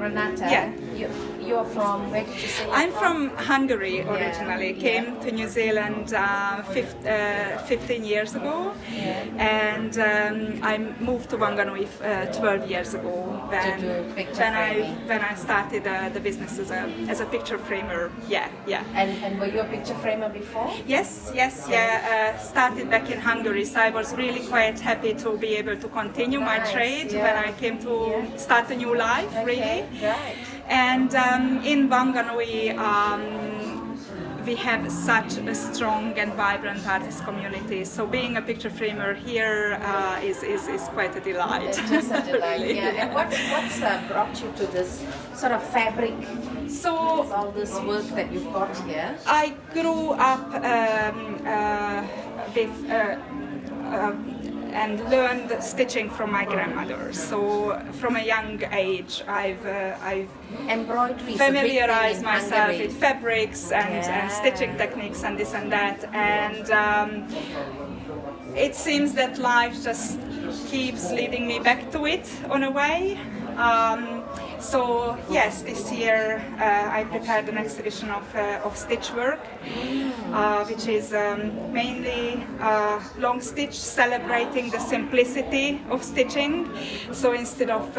Renata, Yeah. you're from, where did you say you're I'm from Hungary originally. Yeah. Came to New Zealand 15 years ago, and I moved to Whanganui 12 years ago when I started the business as a picture framer. Yeah. And were you a picture framer before? Yes. Started back in Hungary, so I was really quite happy to be able to continue my trade when I came to start a new life, really. Right. And in Whanganui, we have such a strong and vibrant artist community. So being a picture framer here is quite a delight. It's just a delight. Really, And what's brought you to this sort of fabric? So all this work that you've got here. I grew up with and learned stitching from my grandmother. So from a young age, I've Embroidery familiarized myself with fabrics and stitching techniques and this and that. And it seems that life just keeps leading me back to it on a way. So yes, this year I prepared an exhibition of stitch work, which is mainly long stitch, celebrating the simplicity of stitching. So instead of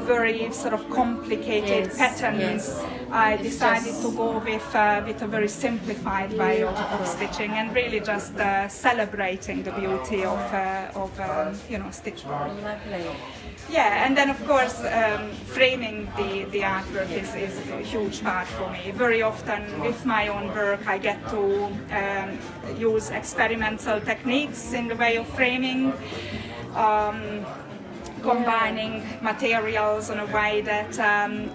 very sort of complicated patterns, I decided to go with a very simplified way of stitching and really just celebrating the beauty of stitch work. Lovely. Yeah, and then of course framing the artwork is a huge part for me. Very often with my own work I get to use experimental techniques in the way of framing, combining materials in a way that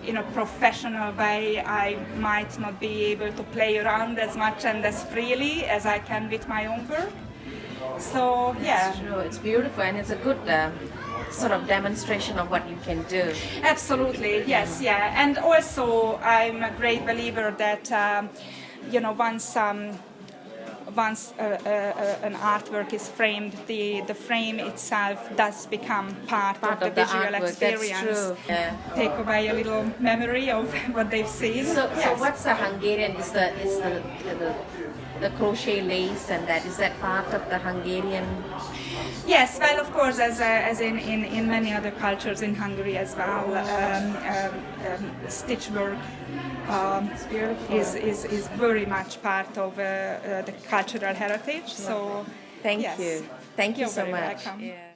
in a professional way I might not be able to play around as much and as freely as I can with my own work. So yeah. It's true. It's beautiful and it's a good sort of demonstration of what you can do. Absolutely, yes, yeah. And also I'm a great believer that once an artwork is framed, the frame itself does become part of the visual artwork. experience. That's true. Yeah. Take away a little memory of what they've seen. So what's the Hungarian? Is the crochet lace and that, is that part of the Hungarian? Yes, well, of course, as in many other cultures in Hungary as well, stitch work is very much part of the cultural heritage. So Thank you so You're very much. welcome. Yeah.